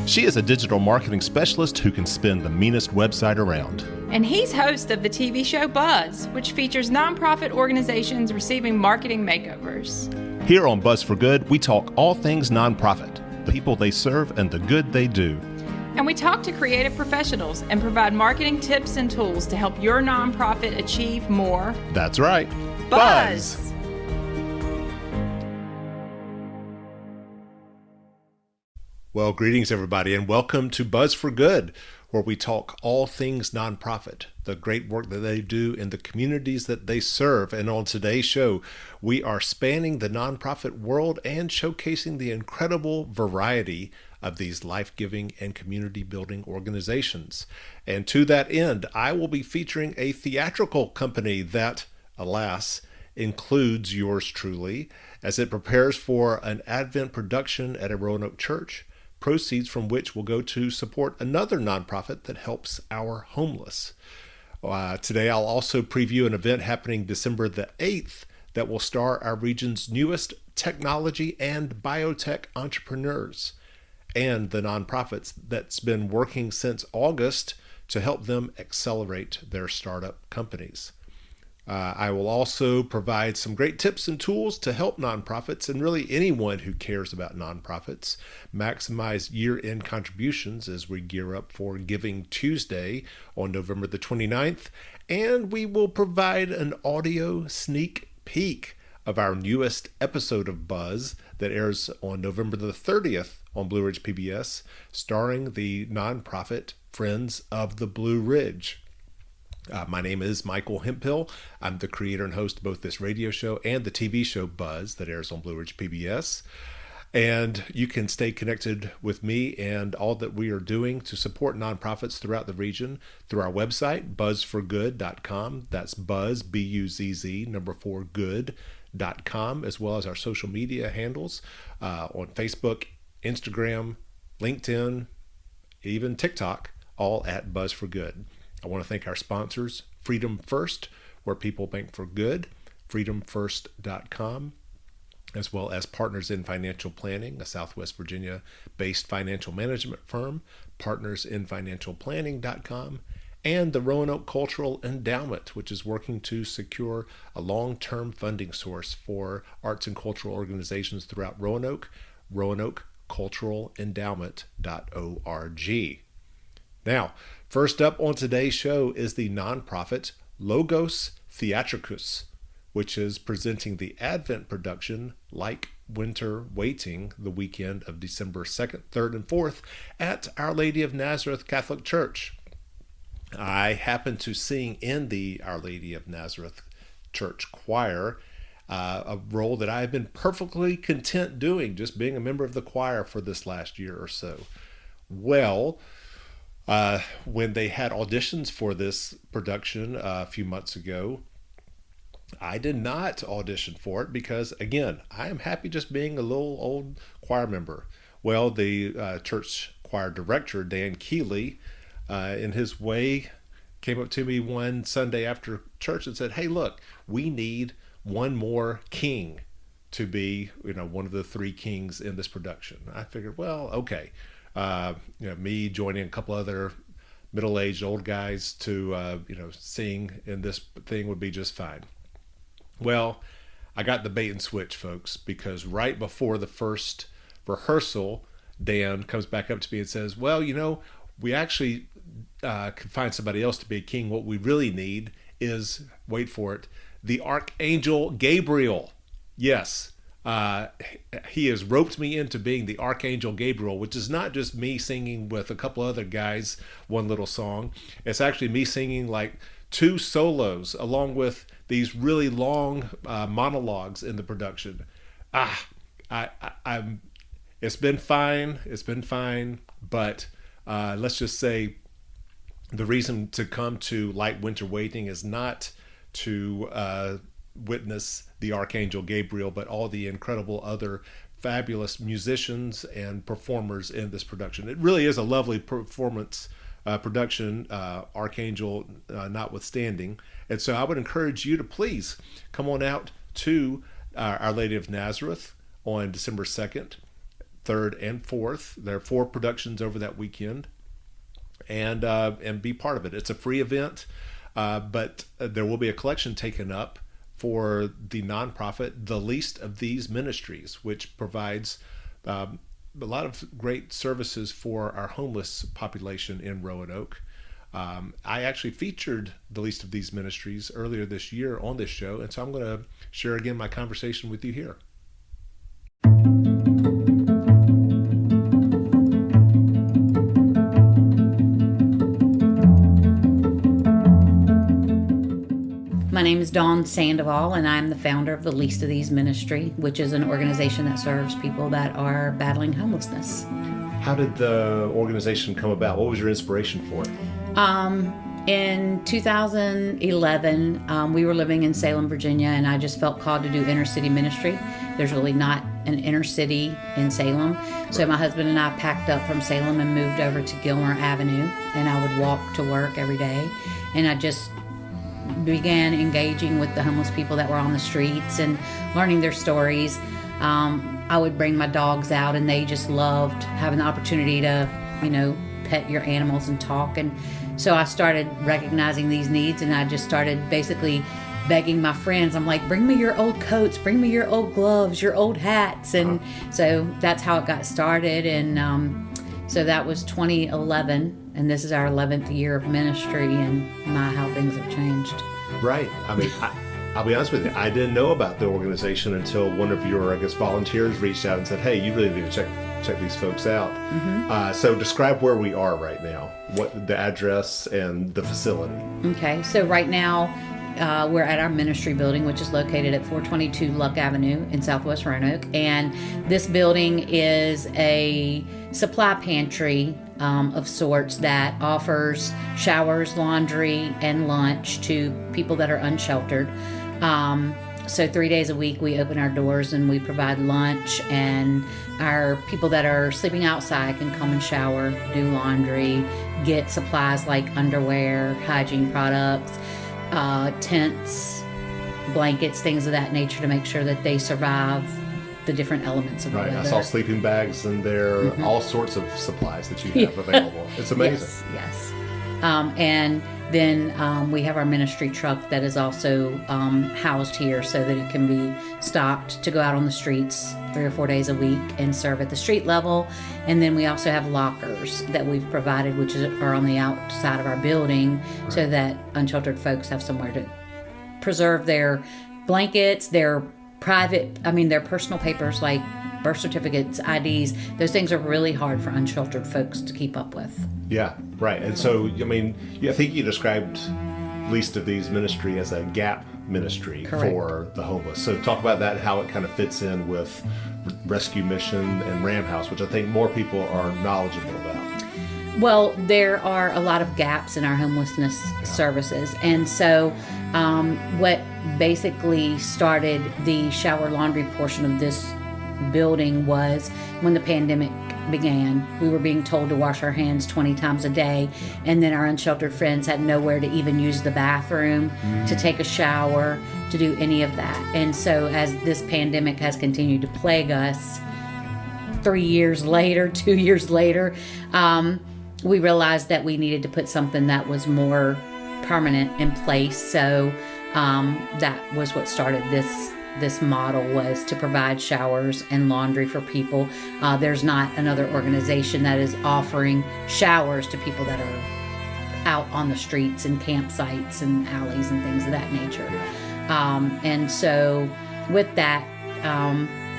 She is a digital marketing specialist who can spin the meanest website around. And he's host of the TV show Buzz, which features nonprofit organizations receiving marketing makeovers. Here on Buzz for Good, we talk all things nonprofit, the people they serve and the good they do. And we talk to creative professionals and provide marketing tips and tools to help your nonprofit achieve more. That's right. Buzz! Well, greetings everybody, and welcome to Buzz for Good, where we talk all things nonprofit, the great work that they do in the communities that they serve. And on today's show, we are spanning the nonprofit world and showcasing the incredible variety of these life-giving and community-building organizations. And to that end, I will be featuring a theatrical company that, alas, includes yours truly, as it prepares for an Advent production at a Roanoke church, proceeds from which will go to support another nonprofit that helps our homeless. Today, I'll also preview an event happening December the 8th that will star our region's newest technology and biotech entrepreneurs and the nonprofits that's been working since August to help them accelerate their startup companies. I will also provide some great tips and tools to help nonprofits and really anyone who cares about nonprofits maximize year-end contributions as we gear up for Giving Tuesday on November the 29th. And we will provide an audio sneak peek of our newest episode of Buzz that airs on November the 30th on Blue Ridge PBS, starring the nonprofit Friends of the Blue Ridge. My name is Michael Hemphill. I'm the creator and host of both this radio show and the TV show Buzz that airs on Blue Ridge PBS. And you can stay connected with me and all that we are doing to support nonprofits throughout the region through our website, buzzforgood.com. That's buzz, B-U-Z-Z, 4 good.com, as well as our social media handles on Facebook, Instagram, LinkedIn, even TikTok, all at Buzz for Good. I want to thank our sponsors, Freedom First, where people bank for good, freedomfirst.com, as well as Partners in Financial Planning, a Southwest Virginia-based financial management firm, partnersinfinancialplanning.com, and the Roanoke Cultural Endowment, which is working to secure a long-term funding source for arts and cultural organizations throughout Roanoke, roanokeculturalendowment.org. Now, first up on today's show is the nonprofit Logos Theatricus, which is presenting the Advent production Like Winter Waiting the weekend of December 2nd, 3rd, and 4th at Our Lady of Nazareth Catholic Church. I happen to sing in the Our Lady of Nazareth Church choir, a role that I have been perfectly content doing, just being a member of the choir for this last year or so. Well, when they had auditions for this production a few months ago, I did not audition for it because, again, I am happy just being a little old choir member. Well, the church choir director, Dan Keeley, in his way, came up to me one Sunday after church and said, "Hey, look, we need one more king to be, one of the three kings in this production." I figured, well, okay. Me joining a couple other middle-aged old guys to, sing in this thing would be just fine. Well, I got the bait and switch, folks, because right before the first rehearsal, Dan comes back up to me and says, well, we actually could find somebody else to be a king. What we really need is, wait for it, the Archangel Gabriel. Yes. He has roped me into being the Archangel Gabriel, which is not just me singing with a couple other guys one little song. It's actually me singing like two solos along with these really long monologues in the production. It's been fine. It's been fine, but let's just say the reason to come to Light Winter Waiting is not to witness the Archangel Gabriel, but all the incredible other fabulous musicians and performers in this production. It really is a lovely performance production, Archangel notwithstanding. And so I would encourage you to please come on out to Our Lady of Nazareth on December 2nd, 3rd and 4th. There are 4 productions over that weekend, and be part of it. It's a free event, but there will be a collection taken up for the nonprofit, The Least of These Ministries, which provides a lot of great services for our homeless population in Roanoke. I actually featured The Least of These Ministries earlier this year on this show, and so I'm going to share again my conversation with you here. My name is Dawn Sandoval, and I'm the founder of The Least of These Ministry, which is an organization that serves people that are battling homelessness. How did the organization come about? What was your inspiration for it? In 2011, we were living in Salem, Virginia, and I just felt called to do inner city ministry. There's really not an inner city in Salem. So my husband and I packed up from Salem and moved over to Gilmer Avenue, and I would walk to work every day. And I just began engaging with the homeless people that were on the streets and learning their stories. I would bring my dogs out, and they just loved having the opportunity to, pet your animals and talk. And so I started recognizing these needs, and I just started basically begging my friends. I'm like, bring me your old coats, bring me your old gloves, your old hats. And so that's how it got started. And so that was 2011. And this is our 11th year of ministry, and how things have changed. Right. I mean, I'll be honest with you. I didn't know about the organization until one of your, volunteers reached out and said, hey, you really need to check these folks out. Mm-hmm. So describe where we are right now, what the address and the facility. Okay. So right now, we're at our ministry building, which is located at 422 Luck Avenue in Southwest Roanoke. And this building is a supply pantry of sorts that offers showers, laundry, and lunch to people that are unsheltered. So 3 days a week we open our doors and we provide lunch, and our people that are sleeping outside can come and shower, do laundry, get supplies like underwear, hygiene products, tents, blankets, things of that nature to make sure that they survive the different elements of the weather. I saw sleeping bags and there are all sorts of supplies that you have available. It's amazing. Yes. And then we have our ministry truck that is also housed here so that it can be stocked to go out on the streets 3 or 4 days a week and serve at the street level. And then we also have lockers that we've provided, which are on the outside of our building, so that unsheltered folks have somewhere to preserve their blankets, their their personal papers like birth certificates, IDs. Those things are really hard for unsheltered folks to keep up with. Yeah, right. And so, I think you described Least of These ministry as a gap ministry. Correct. For the homeless. So talk about that, how it kind of fits in with Rescue Mission and Ram House, which I think more people are knowledgeable about. Well, there are a lot of gaps in our homelessness services. And so what basically started the shower laundry portion of this building was when the pandemic began. We were being told to wash our hands 20 times a day, and then our unsheltered friends had nowhere to even use the bathroom, to take a shower, to do any of that. And so as this pandemic has continued to plague us, 3 years later, 2 years later, we realized that we needed to put something that was more permanent in place. So that was what started this model, was to provide showers and laundry for people. There's not another organization that is offering showers to people that are out on the streets and campsites and alleys and things of that nature. And so with that,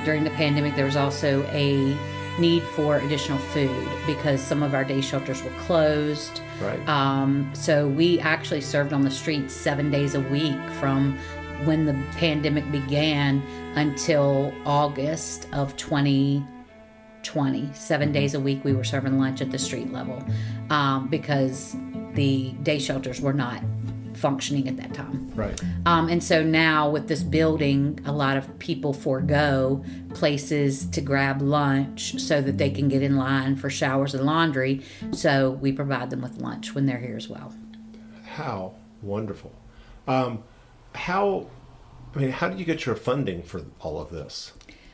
during the pandemic, there was also a need for additional food because some of our day shelters were closed. Right. So we actually served on the streets 7 days a week from when the pandemic began until August of 2020. 7 days a week we were serving lunch at the street level because the day shelters were not functioning at that time. Right. And so now with this building, a lot of people forego places to grab lunch so that they can get in line for showers and laundry. So we provide them with lunch when they're here as well. How wonderful. How did you get your funding for all of this?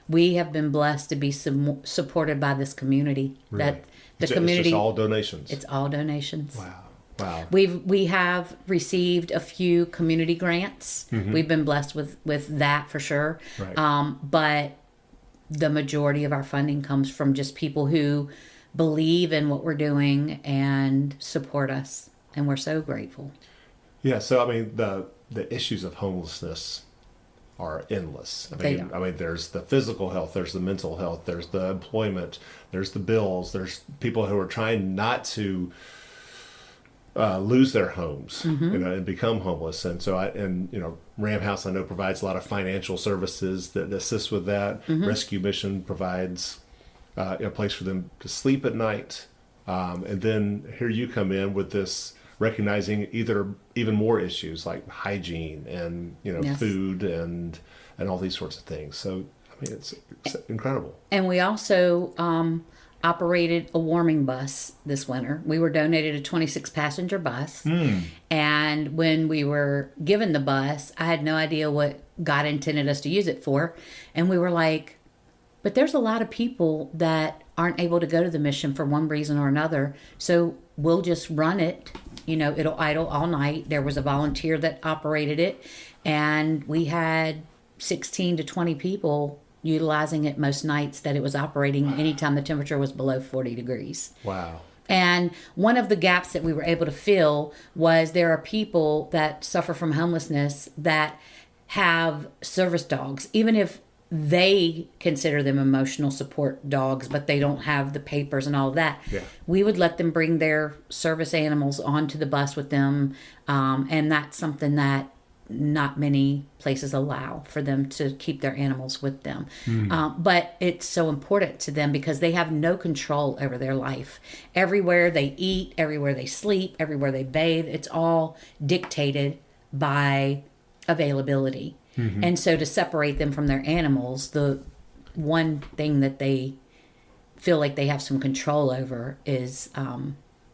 we have been blessed to be supported by this community. Really? That the It's community, just all donations. it's all donations. Wow. We have received a few community grants. We've been blessed with that for sure. Right. But the majority of our funding comes from just people who believe in what we're doing and support us, and we're so grateful. Yeah. So I mean, the issues of homelessness are endless. They are. I mean, there's the physical health, there's the mental health, there's the employment, there's the bills, there's people who are trying not to lose their homes, and become homeless. And so Ram House, I know, provides a lot of financial services that assist with that. Rescue Mission provides a place for them to sleep at night. And then here you come in with this, recognizing even more issues like hygiene and Yes. food and all these sorts of things. So I mean, it's incredible. And we also operated a warming bus this winter. We were donated a 26 passenger bus. And when we were given the bus, I had no idea what God intended us to use it for. And we were like, but there's a lot of people that aren't able to go to the mission for one reason or another. So we'll just run it. It'll idle all night. There was a volunteer that operated it, and we had 16 to 20 people utilizing it most nights that it was operating anytime the temperature was below 40 degrees. Wow. And one of the gaps that we were able to fill was there are people that suffer from homelessness that have service dogs, even if they consider them emotional support dogs, but they don't have the papers and all of that. Yeah. We would let them bring their service animals onto the bus with them. And that's something that not many places allow for them to keep their animals with them. But it's so important to them because they have no control over their life. Everywhere they eat, everywhere they sleep, everywhere they bathe, it's all dictated by availability. And so to separate them from their animals, the one thing that they feel like they have some control over is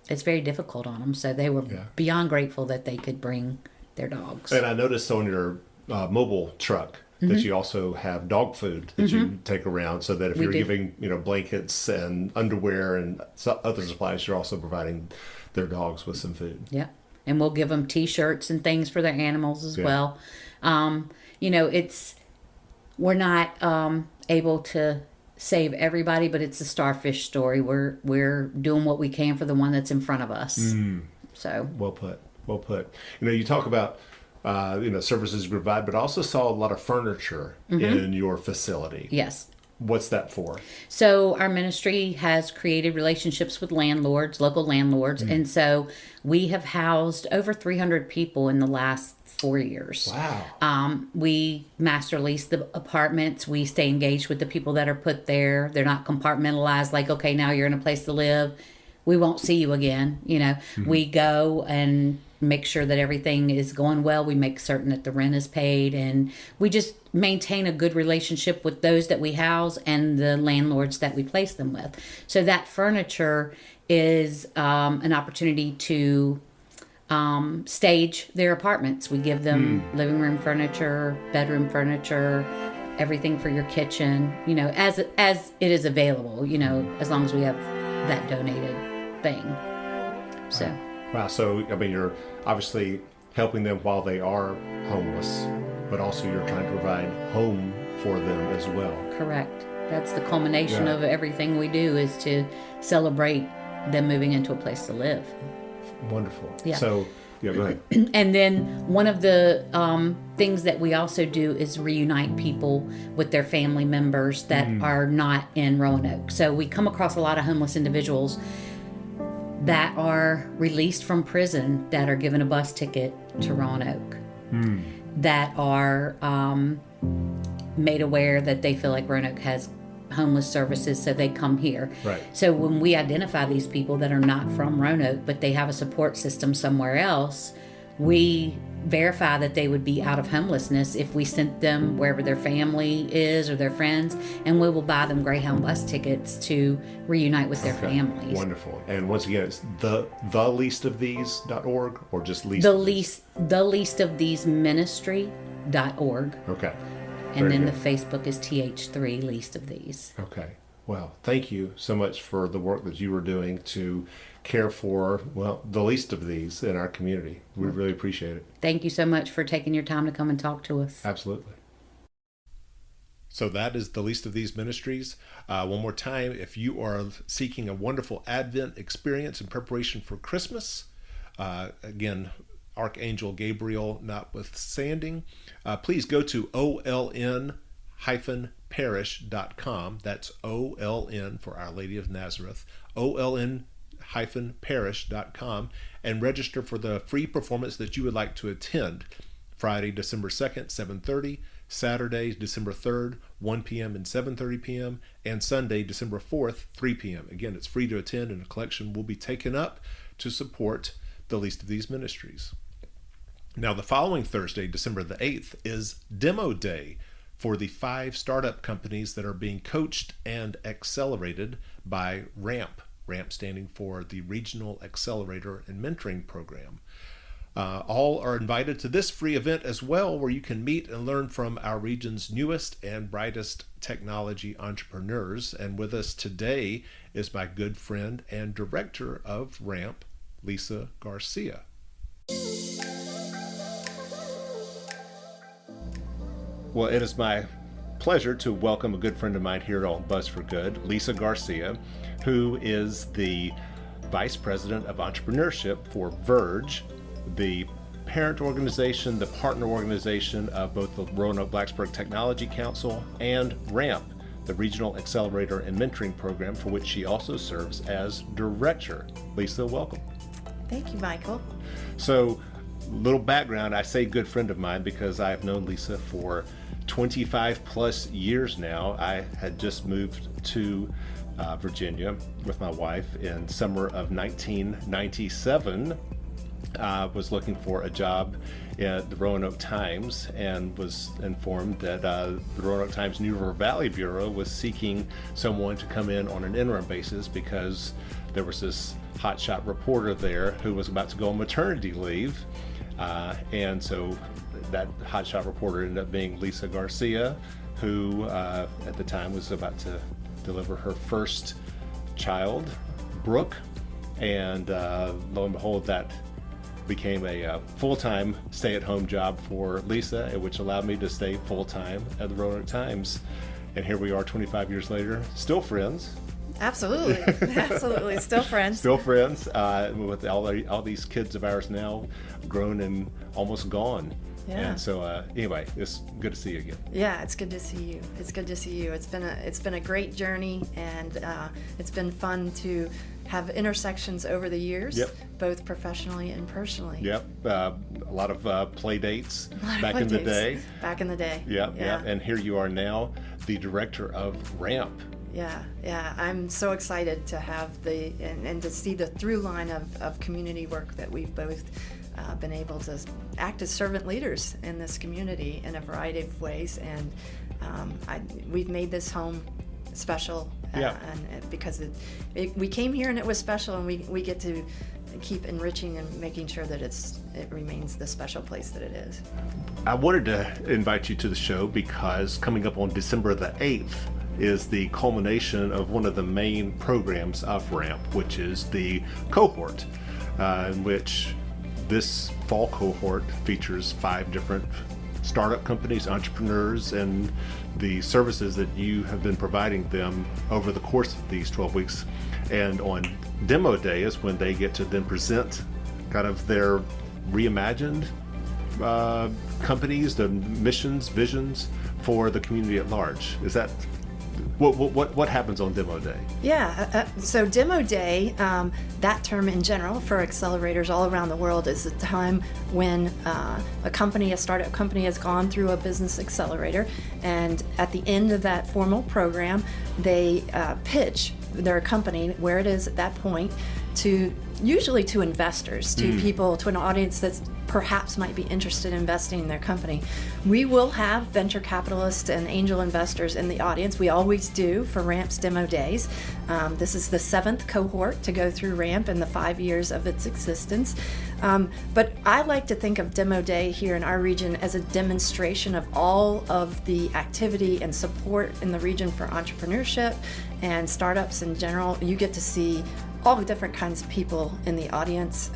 it's very difficult on them. So they were beyond grateful that they could bring their dogs. And I noticed on your mobile truck that you also have dog food that you take around, so that if you're giving blankets and underwear and other supplies, you're also providing their dogs with some food. Yeah. And we'll give them T-shirts and things for their animals as well. We're not able to save everybody, but it's a starfish story. We're doing what we can for the one that's in front of us. So well put. You talk about services you provide, but also saw a lot of furniture in your facility. yes. What's that for? So our ministry has created relationships with landlords, local landlords, and so we have housed over 300 people in the last 4 years. Wow. We master lease the apartments. We stay engaged with the people that are put there. They're not compartmentalized like, okay, now you're in a place to live. We won't see you again. We go and make sure that everything is going well. We make certain that the rent is paid, and we just maintain a good relationship with those that we house and the landlords that we place them with. So that furniture is an opportunity to stage their apartments. We give them living room furniture, bedroom furniture, everything for your kitchen, as it is available, as long as we have that donated thing. So. Wow. So, I mean, you're obviously helping them while they are homeless, but also you're trying to provide home for them as well. Correct. That's the culmination of everything we do, is to celebrate them moving into a place to live. Wonderful. Yeah. So, go ahead. And then one of the things that we also do is reunite people with their family members that are not in Roanoke. So we come across a lot of homeless individuals that are released from prison, that are given a bus ticket to Roanoke, that are made aware that they feel like Roanoke has homeless services, so they come here. Right. So when we identify these people that are not from Roanoke, but they have a support system somewhere else, we verify that they would be out of homelessness if we sent them wherever their family is or their friends, and we will buy them Greyhound bus tickets to reunite with their families. Wonderful. And once again, it's the leastofthese.org, or just least The least of these ministry.org. Okay. And Very then good. the Facebook is TH3 Least of These. Okay. Well, thank you so much for the work that you were doing to care for, well, the least of these in our community. We really appreciate it. Thank you so much for taking your time to come and talk to us. Absolutely. So that is the Least of These Ministries. One more time, if you are seeking a wonderful Advent experience in preparation for Christmas, again, Archangel Gabriel notwithstanding, please go to oln-parish.com. That's OLN for Our Lady of Nazareth, oln-parish.com, and register for the free performance that you would like to attend. Friday, December 2nd, 7:30, Saturday, December 3rd, 1 p.m. and 7:30 p.m., and Sunday, December 4th, 3 p.m. Again, it's free to attend, and a collection will be taken up to support the Least of These Ministries. Now, the following Thursday, December the 8th, is Demo Day for the 5 startup companies that are being coached and accelerated by RAMP. RAMP standing for the Regional Accelerator and Mentoring Program. All are invited to this free event as well, where you can meet and learn from our region's newest and brightest technology entrepreneurs. And with us today is my good friend and director of RAMP, Lisa Garcia. Well, it is my pleasure to welcome a good friend of mine here on Buzz for Good, Lisa Garcia, who is the Vice President of Entrepreneurship for Verge, the parent organization, the partner organization of both the Roanoke-Blacksburg Technology Council and RAMP, the Regional Accelerator and Mentoring Program, for which she also serves as director. Lisa, welcome. Thank you, Michael. So, little background, I say good friend of mine because I have known Lisa for 25 plus years now. I had just moved to Virginia with my wife in summer of 1997. Was looking for a job at the Roanoke Times and was informed that the Roanoke Times New River Valley Bureau was seeking someone to come in on an interim basis because there was this hotshot reporter there who was about to go on maternity leave. And so that hotshot reporter ended up being Lisa Garcia, who at the time was about to deliver her first child, Brooke. And lo and behold, that became a full-time stay-at-home job for Lisa, which allowed me to stay full-time at the Roanoke Times. And here we are 25 years later, still friends. Absolutely. Absolutely. Still friends. Still friends, with all these kids of ours now grown and almost gone. Yeah. And so anyway, it's good to see you again. Yeah, it's good to see you. It's good to see you. It's been a great journey, and it's been fun to have intersections over the years, Yep. both professionally and personally. Yep, a lot of play dates back in the day. Back in the day. Yep, yeah. And here you are now, the director of RAMP. Yeah. I'm so excited to have and to see the through line of community work that we've both been able to act as servant leaders in this community in a variety of ways. And we've made this home special. And because we came here and it was special, and we get to keep enriching and making sure that it remains the special place that it is. I wanted to invite you to the show because coming up on December the 8th is the culmination of one of the main programs of RAMP, which is the cohort, in which this fall cohort features 5 different startup companies, entrepreneurs, and the services that you have been providing them over the course of these 12 weeks. And on Demo Day is when they get to then present kind of their reimagined companies, the missions, visions for the community at large. Is that what happens on Demo Day? Yeah, so Demo Day, that term in general for accelerators all around the world, is a time when a startup company has gone through a business accelerator, and at the end of that formal program, they pitch their company, where it is at that point, usually to investors, to people, to an audience that perhaps might be interested in investing in their company. We will have venture capitalists and angel investors in the audience. We always do for RAMP's demo days. This is the 7th cohort to go through RAMP in the 5 years of its existence. But I like to think of Demo Day here in our region as a demonstration of all of the activity and support in the region for entrepreneurship and startups in general. You get to see all the different kinds of people in the audience.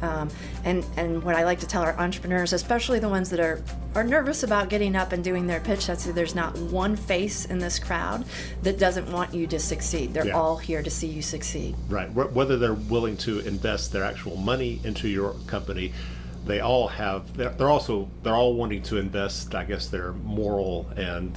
And what I like to tell our entrepreneurs, especially the ones that are nervous about getting up and doing their pitch, that's there's not one face in this crowd that doesn't want you to succeed. They're all here to see you succeed. Right. Whether they're willing to invest their actual money into your company, they're all wanting to invest, I guess, their moral and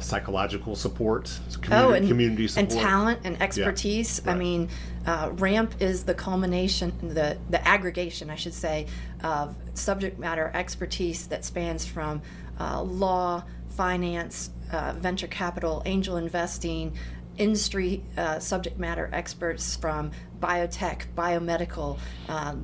psychological support, community support. And talent and expertise. Yeah, right. I mean, RAMP is the culmination, the aggregation, I should say, of subject matter expertise that spans from law, finance, venture capital, angel investing, industry subject matter experts from biotech, biomedical,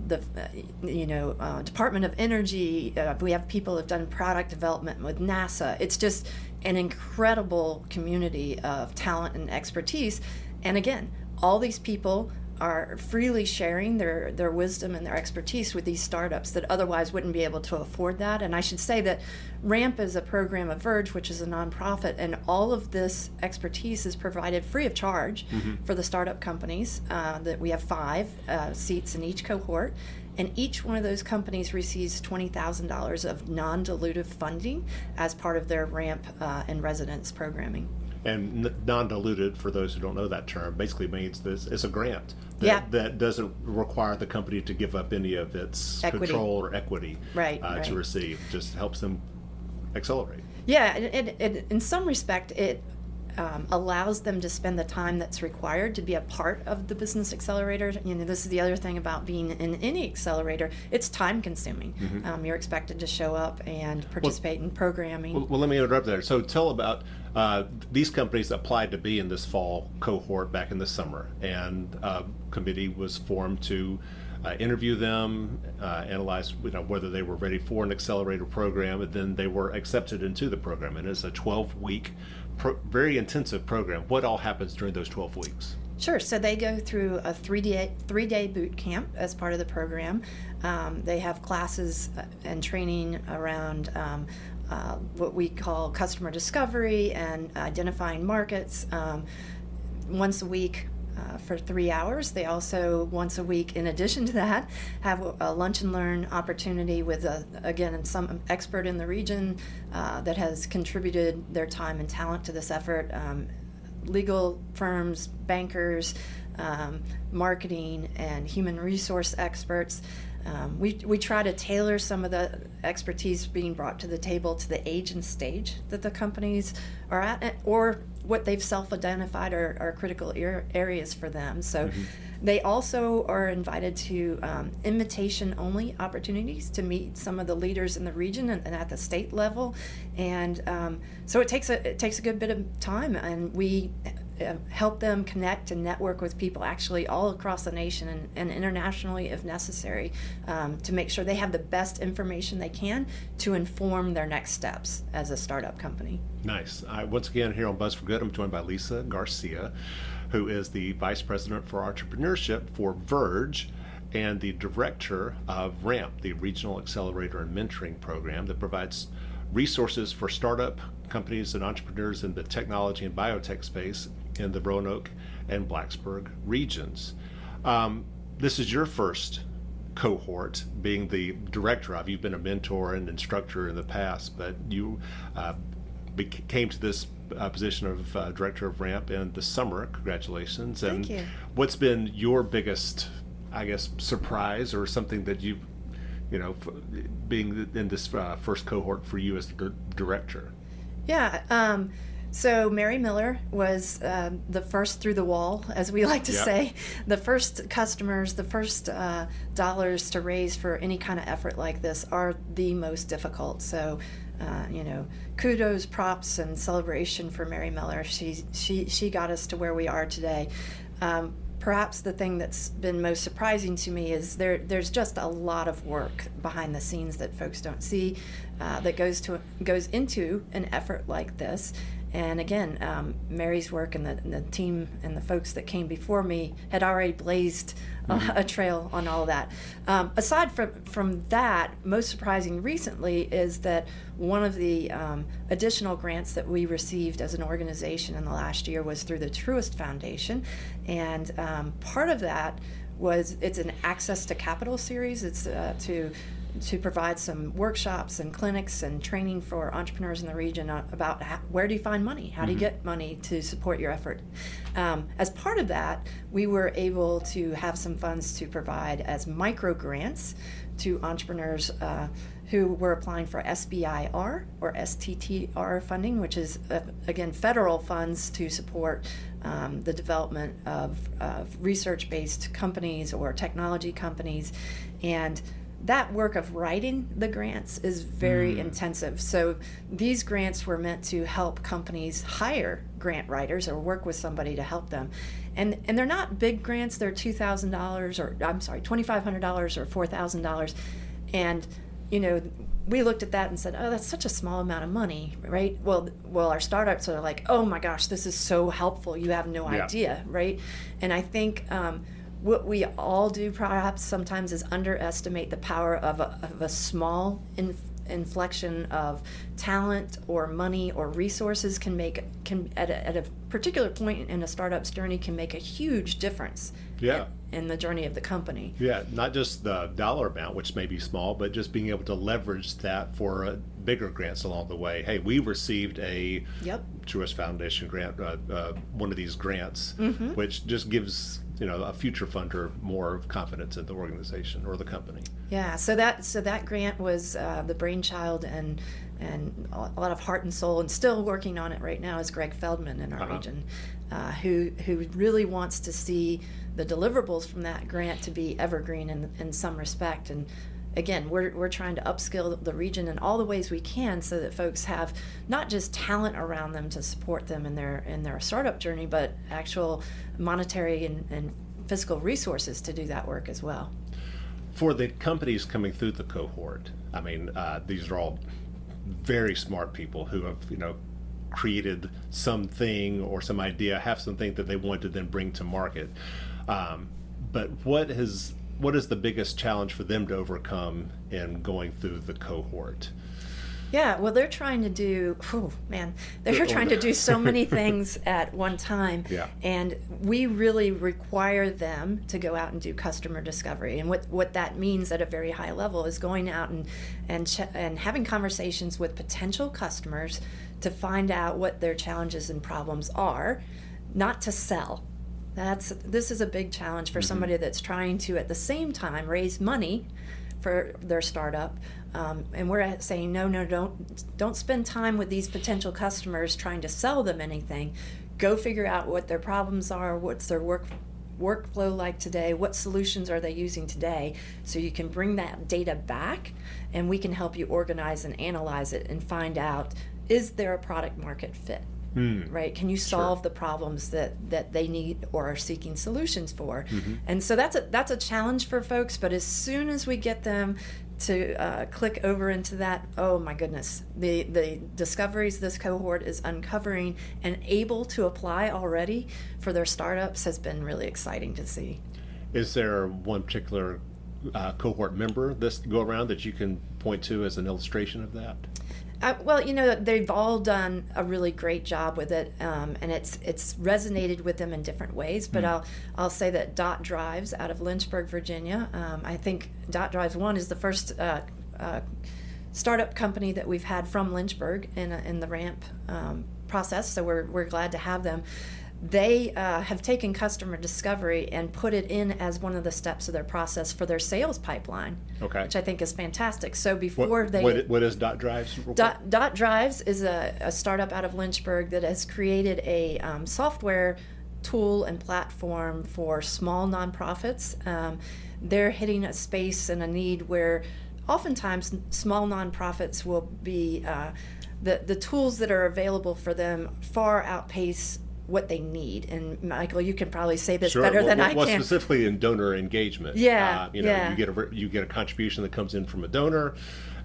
the Department of Energy. We have people who have done product development with NASA. It's just an incredible community of talent and expertise. And again, all these people are freely sharing their wisdom and their expertise with these startups that otherwise wouldn't be able to afford that. And I should say that RAMP is a program of Verge, which is a nonprofit, and all of this expertise is provided free of charge for the startup companies. That we have 5 seats in each cohort, and each one of those companies receives $20,000 of non-dilutive funding as part of their RAMP and residence programming. And non-diluted, for those who don't know that term, basically means this it's a grant that doesn't require the company to give up any of its control or equity to receive. Just helps them accelerate. Yeah, in some respect, it allows them to spend the time that's required to be a part of the business accelerator. This is the other thing about being in any accelerator. It's time consuming. You're expected to show up and participate in programming. Well, let me interrupt there. So tell about these companies applied to be in this fall cohort back in the summer, and a committee was formed to interview them, analyze whether they were ready for an accelerator program, and then they were accepted into the program. And it's a 12-week, very intensive program. What all happens during those 12 weeks? Sure. So they go through a three-day boot camp as part of the program. They have classes and training around what we call customer discovery and identifying markets once a week for 3 hours. They also, once a week, in addition to that, have a lunch and learn opportunity with, some expert in the region that has contributed their time and talent to this effort. Legal firms, bankers, marketing, and human resource experts. We try to tailor some of the expertise being brought to the table to the age and stage that the companies are at, or what they've self-identified are critical areas for them. So they also are invited to invitation-only opportunities to meet some of the leaders in the region and at the state level. And so it takes a good bit of time, and we help them connect and network with people actually all across the nation and internationally if necessary, to make sure they have the best information they can to inform their next steps as a startup company. Nice. Once again, here on Buzz for Good, I'm joined by Lisa Garcia, who is the Vice President for Entrepreneurship for Verge and the Director of RAMP, the Regional Accelerator and Mentoring Program that provides resources for startup companies and entrepreneurs in the technology and biotech space in the Roanoke and Blacksburg regions. This is your first cohort, being the director of. You've been a mentor and instructor in the past, but you came to this position of director of RAMP in the summer. Congratulations. And Thank you. What's been your biggest, I guess, surprise, or something that you've, being in this first cohort for you as the director? Yeah. So Mary Miller was the first through the wall, as we like to say, the first customers, the first dollars to raise for any kind of effort like this are the most difficult. So, kudos, props, and celebration for Mary Miller. She got us to where we are today. perhaps the thing that's been most surprising to me is there's just a lot of work behind the scenes that folks don't see, that goes into an effort like this. And again, Mary's work and the team and the folks that came before me had already blazed a trail on all of that. Aside from that, most surprising recently is that one of the additional grants that we received as an organization in the last year was through the Truist Foundation. And part of that it's an Access to Capital series. It's to provide some workshops and clinics and training for entrepreneurs in the region about where do you find money, how do you get money to support your effort. As part of that, we were able to have some funds to provide as micro grants to entrepreneurs who were applying for SBIR or STTR funding, which is, again, federal funds to support the development of research-based companies or technology companies. And that work of writing the grants is very intensive. So these grants were meant to help companies hire grant writers or work with somebody to help them. And they're not big grants. They're $2,000 or, I'm sorry, $2,500 or $4,000. And, we looked at that and said, oh, that's such a small amount of money, right? Well, our startups are like, oh my gosh, this is so helpful. You have no idea, right? And I think what we all do perhaps sometimes is underestimate the power of a small inflection of talent or money or resources can at a particular point in a startup's journey can make a huge difference in the journey of the company. Yeah, not just the dollar amount, which may be small, but just being able to leverage that for bigger grants along the way. Hey, we received a Truist Foundation grant, one of these grants, which just gives a future funder more confidence in the organization or the company. Yeah, so that grant was the brainchild and a lot of heart and soul, and still working on it right now is Greg Feldman in our region, who really wants to see the deliverables from that grant to be evergreen in some respect. And again, we're trying to upskill the region in all the ways we can so that folks have not just talent around them to support them in their startup journey, but actual monetary and fiscal resources to do that work as well. For the companies coming through the cohort, I mean, these are all very smart people who have, created something or some idea, have something that they want to then bring to market. But what is the biggest challenge for them to overcome in going through the cohort? Yeah, well, they're trying to do, they're trying to do so many things at one time. Yeah. And we really require them to go out and do customer discovery. And what that means at a very high level is going out and having conversations with potential customers to find out what their challenges and problems are, not to sell. This is a big challenge for somebody that's trying to, at the same time, raise money for their startup. And we're saying, no, don't spend time with these potential customers trying to sell them anything. Go figure out what their problems are, what's their workflow like today, what solutions are they using today, so you can bring that data back and we can help you organize and analyze it and find out, is there a product market fit? Right? Can you solve the problems that they need or are seeking solutions for? And so that's a challenge for folks, but as soon as we get them to click over into that, oh my goodness, the discoveries this cohort is uncovering and able to apply already for their startups has been really exciting to see. Is there one particular cohort member this go around that you can point to as an illustration of that? Well, they've all done a really great job with it, and it's resonated with them in different ways. But I'll say that Dot Drives out of Lynchburg, Virginia. I think Dot Drives 1 is the first startup company that we've had from Lynchburg in the ramp process. So we're glad to have them. They have taken customer discovery and put it in as one of the steps of their process for their sales pipeline, which I think is fantastic. So before what is Dot Drives? Dot Drives is a startup out of Lynchburg that has created a software tool and platform for small nonprofits. They're hitting a space and a need where oftentimes small nonprofits will be the tools that are available for them far outpace what they need. And Michael, you can probably say this Sure. better than I Well, can. specifically in donor engagement. Yeah, yeah. You get a contribution that comes in from a donor,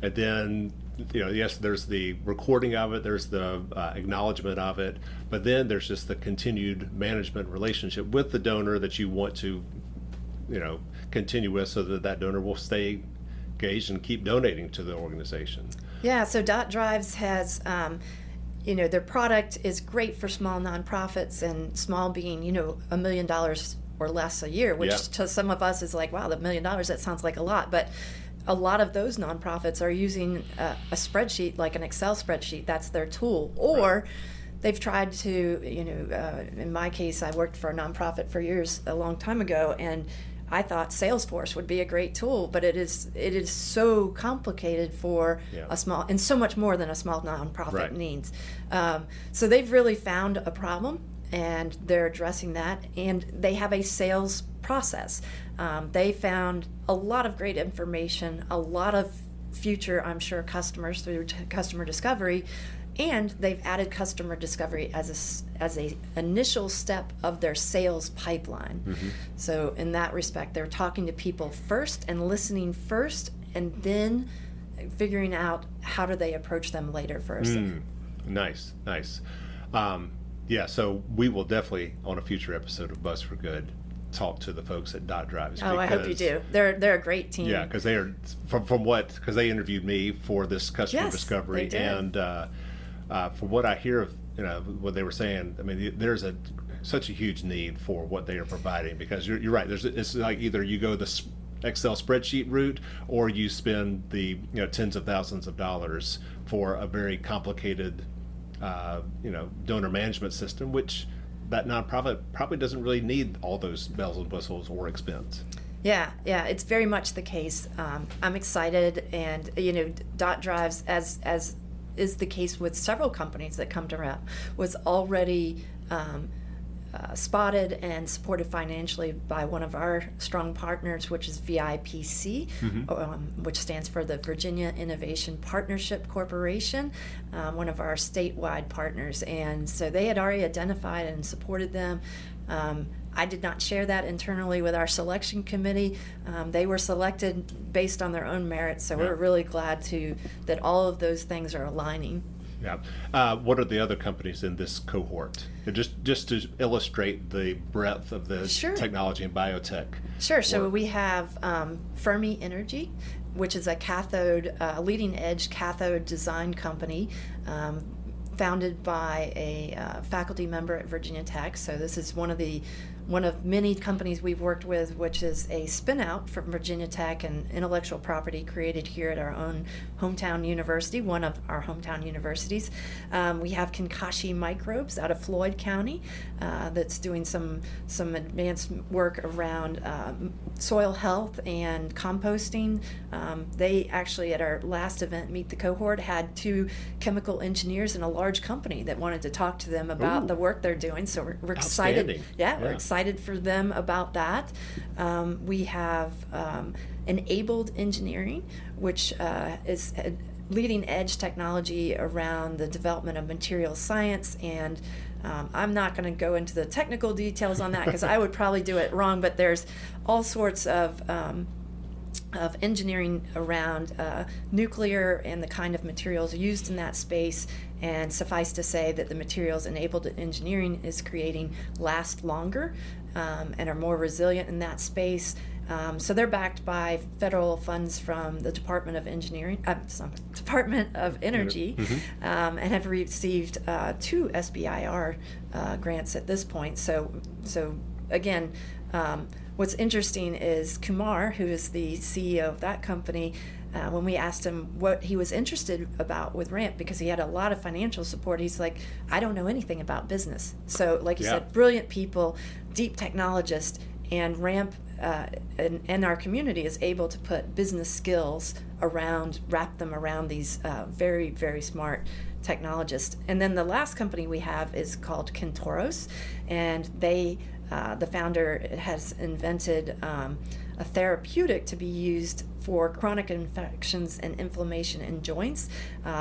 and then yes, there's the recording of it, there's the acknowledgement of it, but then there's just the continued management relationship with the donor that you want to continue with, so that donor will stay engaged and keep donating to the organization. Yeah, so Dot Drives has, their product is great for small nonprofits, and small being, $1 million or less a year, which to some of us is like, wow, $1 million, that sounds like a lot. But a lot of those nonprofits are using a spreadsheet, like an Excel spreadsheet. That's their tool. Or they've tried to, in my case, I worked for a nonprofit for years, a long time ago, and I thought Salesforce would be a great tool, but it is so complicated for a small, and so much more than a small nonprofit needs. So they've really found a problem, and they're addressing that, and they have a sales process. They found a lot of great information, a lot of future, I'm sure, customers through customer discovery. And they've added customer discovery as a initial step of their sales pipeline. Mm-hmm. So in that respect, they're talking to people first and listening first, and then figuring out how do they approach them later for a sale. Nice. So we will definitely, on a future episode of Buzz for Good, talk to the folks at Dot Drives. I hope you do. They're a great team. Yeah, because they are because they interviewed me for this customer discovery, they did. And from what I hear of what they were saying, I mean, there's such a huge need for what they are providing, because you're right. It's like either you go the Excel spreadsheet route, or you spend the tens of thousands of dollars for a very complicated donor management system, which that nonprofit probably doesn't really need all those bells and whistles or expense. Yeah, it's very much the case. I'm excited, and Dot Drives, as is the case with several companies that come to RAP, was already spotted and supported financially by one of our strong partners, which is VIPC, which stands for the Virginia Innovation Partnership Corporation, one of our statewide partners. And so they had already identified and supported them. I did not share that internally with our selection committee. They were selected based on their own merits, so we're really glad that all of those things are aligning. Yeah. What are the other companies in this cohort? Just to illustrate the breadth of the technology and biotech. Sure. So we have Fermi Energy, which is a leading edge cathode design company, founded by a faculty member at Virginia Tech. So this is one of many companies we've worked with, which is a spin-out from Virginia Tech and intellectual property created here at our own hometown university, one of our hometown universities. We have Kinkashi Microbes out of Floyd County that's doing some advanced work around soil health and composting. They actually, at our last event, Meet the Cohort, had 2 chemical engineers in a large company that wanted to talk to them about the work they're doing. So we're excited. We're excited for them about that. We have Enabled Engineering, which is leading edge technology around the development of material science, and I'm not going to go into the technical details on that because I would probably do it wrong, but there's all sorts of engineering around nuclear and the kind of materials used in that space. And suffice to say that the materials Enabled Engineering is creating last longer and are more resilient in that space. So they're backed by federal funds from the Department of Energy, and have received 2 SBIR grants at this point. So again, what's interesting is Kumar, who is the CEO of that company, when we asked him what he was interested about with RAMP, because he had a lot of financial support, he's like, I don't know anything about business. So like you said, brilliant people, deep technologists, and RAMP and our community is able to put business skills wrap them around these very, very smart technologists. And then the last company we have is called Kentoros, and the founder has invented a therapeutic to be used for chronic infections and inflammation in joints.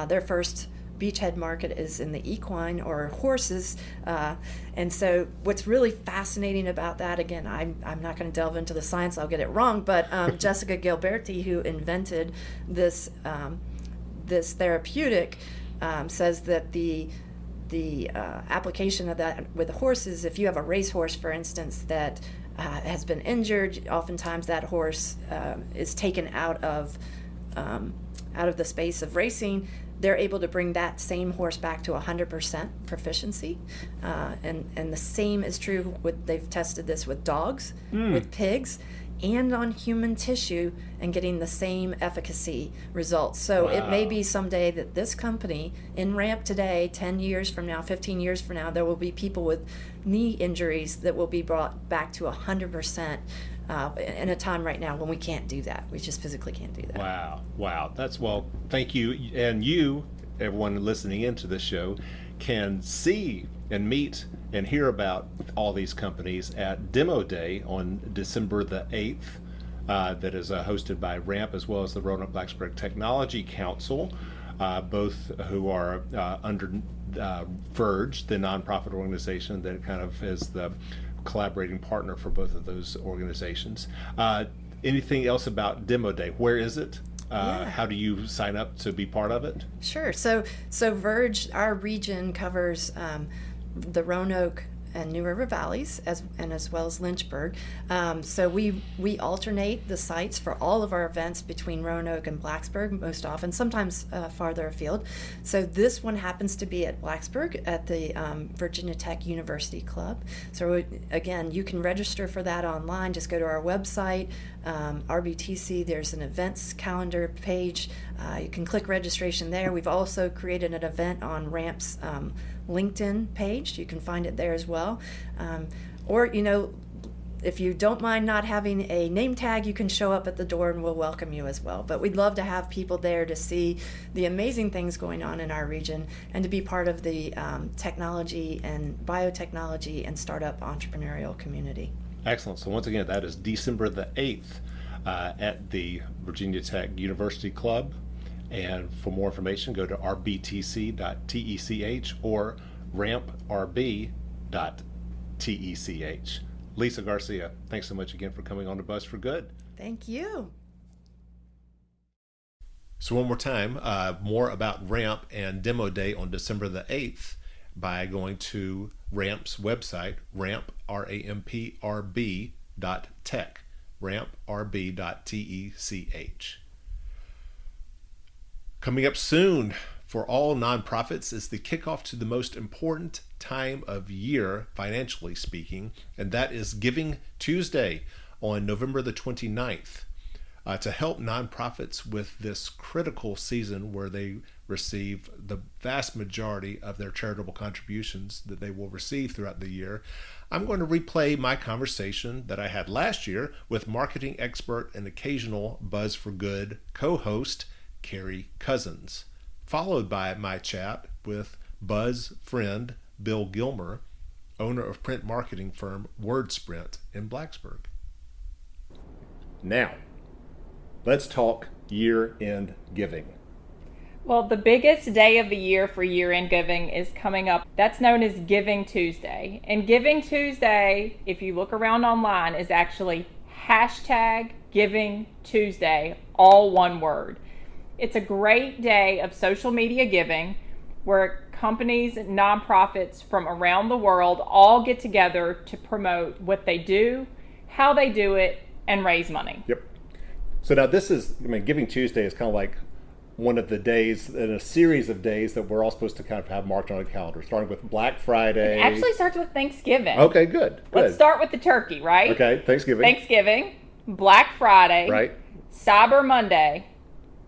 Their first beachhead market is in the equine or horses. And so what's really fascinating about that, again, I'm not going to delve into the science, I'll get it wrong, but Jessica Gilberti, who invented this therapeutic, says that the application of that with the horses, if you have a racehorse, for instance, that has been injured, oftentimes that horse is taken out of the space of racing. They're able to bring that same horse back to 100% proficiency, and the same is true with, they've tested this with dogs, with pigs, and on human tissue, and getting the same efficacy results. So It may be someday that this company in ramp today, 10 years from now, 15 years from now, there will be people with knee injuries that will be brought back to 100% in a time right now when we can't do that. We just physically can't do that. Wow. Thank you. And you, everyone listening into this show, can see and meet and hear about all these companies at Demo Day on December the 8th. That is hosted by RAMP as well as the Roanoke Blacksburg Technology Council, both who are under Verge, the nonprofit organization that kind of is the collaborating partner for both of those organizations. Anything else about Demo Day? Where is it? How do you sign up to be part of it? Sure. So Verge, our region covers the Roanoke and New River Valleys, as well as Lynchburg. So we alternate the sites for all of our events between Roanoke and Blacksburg most often, sometimes farther afield. So this one happens to be at Blacksburg at the Virginia Tech University Club. So again, you can register for that online. Just go to our website, RBTC. There's an events calendar page. You can click registration there. We've also created an event on RAMP's LinkedIn page. You can find it there as well. Or, if you don't mind not having a name tag, you can show up at the door and we'll welcome you as well. But we'd love to have people there to see the amazing things going on in our region and to be part of the technology and biotechnology and startup entrepreneurial community. Excellent. So once again, that is December the 8th at the Virginia Tech University Club. And for more information, go to rbtc.tech or ramprb.tech. Lisa Garcia, thanks so much again for coming on to Buzz for Good. Thank you. So one more time, more about RAMP and Demo Day on December the 8th by going to RAMP's website, ramprb.tech, ramprb.tech. Coming up soon for all nonprofits is the kickoff to the most important time of year, financially speaking, and that is Giving Tuesday on November the 29th. To help nonprofits with this critical season where they receive the vast majority of their charitable contributions that they will receive throughout the year, I'm going to replay my conversation that I had last year with marketing expert and occasional Buzz for Good co-host Carrie Cousins, followed by my chat with Buzz friend Bill Gilmer, owner of print marketing firm WordSprint in Blacksburg. Now, let's talk year-end giving. Well, the biggest day of the year for year-end giving is coming up. That's known as Giving Tuesday. And Giving Tuesday, if you look around online, is actually #Giving Tuesday, all one word. It's a great day of social media giving where companies and nonprofits from around the world all get together to promote what they do, how they do it, and raise money. Yep. So now this is, Giving Tuesday is kind of like one of the days in a series of days that we're all supposed to kind of have marked on a calendar, starting with Black Friday. It actually starts with Thanksgiving. Okay, good. Let's start with the turkey, right? Okay, Thanksgiving, Black Friday, right? Cyber Monday,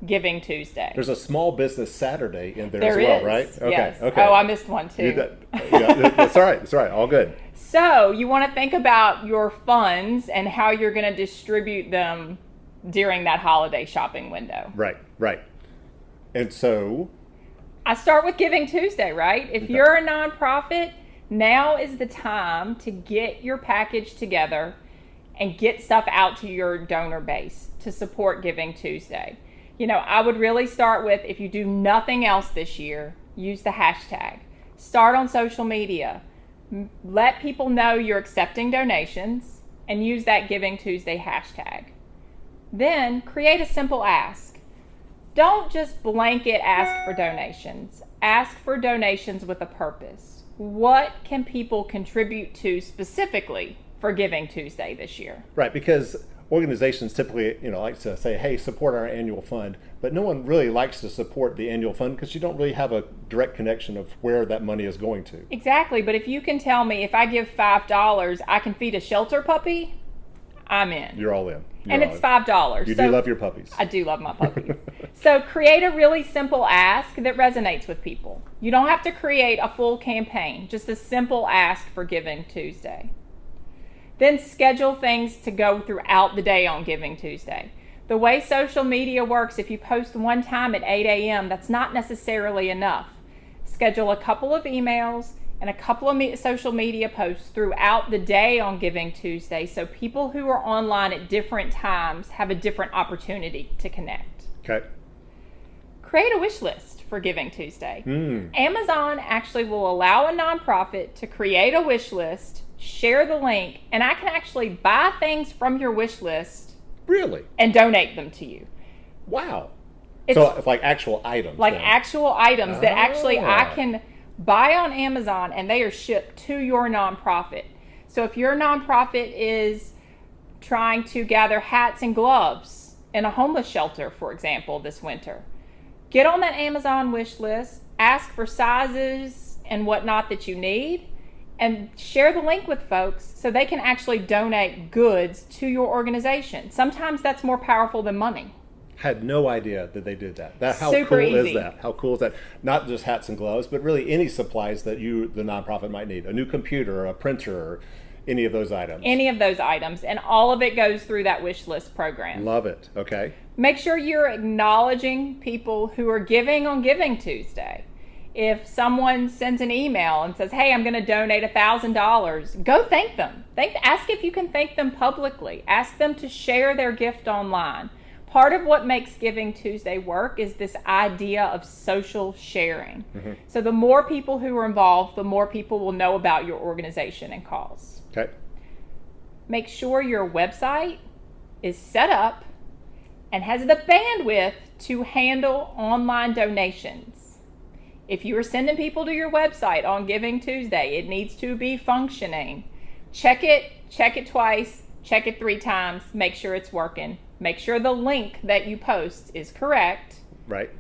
Giving Tuesday. There's a small business Saturday in there as well, right? Okay. Yes. Okay. Oh, I missed one too. That's all right. That's all right. All good. So you want to think about your funds and how you're going to distribute them during that holiday shopping window. Right. And so I start with Giving Tuesday, right? If you're a nonprofit, now is the time to get your package together and get stuff out to your donor base to support Giving Tuesday. I would really start with, if you do nothing else this year, use the hashtag. Start on social media. Let people know you're accepting donations and use that Giving Tuesday hashtag. Then create a simple ask. Don't just blanket ask for donations. Ask for donations with a purpose. What can people contribute to specifically for Giving Tuesday this year? Right, because organizations typically, like to say, hey, support our annual fund, but no one really likes to support the annual fund because you don't really have a direct connection of where that money is going to. Exactly, but if you can tell me if I give $5, I can feed a shelter puppy, I'm in. You're all in. And it's $5. You do love your puppies. I do love my puppies. So create a really simple ask that resonates with people. You don't have to create a full campaign, just a simple ask for Giving Tuesday. Then schedule things to go throughout the day on Giving Tuesday. The way social media works, if you post one time at 8 a.m., that's not necessarily enough. Schedule a couple of emails and a couple of social media posts throughout the day on Giving Tuesday so people who are online at different times have a different opportunity to connect. Okay. Create a wish list for Giving Tuesday. Amazon actually will allow a nonprofit to create a wish list, share the link, and I can actually buy things from your wish list. Really? And donate them to you. Wow. It's so it's like actual items. Like then. actual items that actually I can buy on Amazon and they are shipped to your nonprofit. So if your nonprofit is trying to gather hats and gloves in a homeless shelter, for example, this winter, get on that Amazon wish list, ask for sizes and whatnot that you need, and share the link with folks so they can actually donate goods to your organization. Sometimes that's more powerful than money. Had no idea that they did that. How Super cool easy. is that? How cool is that? Not just hats and gloves, but really any supplies that the nonprofit might need. A new computer, a printer, or any of those items. Any of those items. And all of it goes through that wish list program. Love it. Okay. Make sure you're acknowledging people who are giving on Giving Tuesday. If someone sends an email and says, hey, I'm going to donate $1,000, go thank them. Ask if you can thank them publicly. Ask them to share their gift online. Part of what makes Giving Tuesday work is this idea of social sharing. Mm-hmm. So the more people who are involved, the more people will know about your organization and cause. Okay. Make sure your website is set up and has the bandwidth to handle online donations. If you are sending people to your website on Giving Tuesday, it needs to be functioning. Check it twice, check it 3 times, make sure it's working. Make sure the link that you post is correct. Right.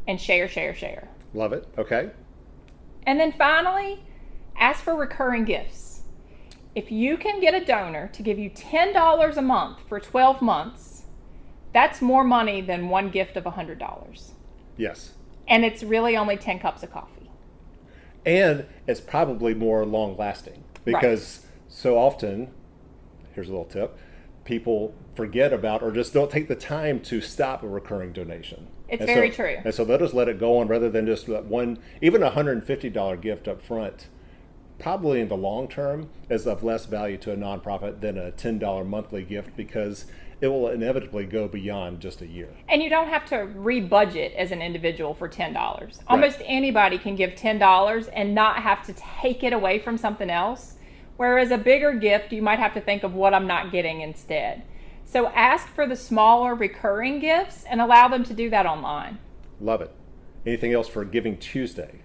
And share. Love it. Okay. And then finally, ask for recurring gifts. If you can get a donor to give you $10 a month for 12 months, that's more money than one gift of $100. Yes. And it's really only 10 cups of coffee. And it's probably more long lasting because so often, here's a little tip, people forget about or just don't take the time to stop a recurring donation. It's very true. And so they'll just let it go on rather than just that one, even a $150 gift up front, probably in the long term is of less value to a nonprofit than a $10 monthly gift because it will inevitably go beyond just a year. And you don't have to re-budget as an individual for $10. Almost anybody can give $10 and not have to take it away from something else. Whereas a bigger gift, you might have to think of what I'm not getting instead. So ask for the smaller recurring gifts and allow them to do that online. Love it. Anything else for Giving Tuesday?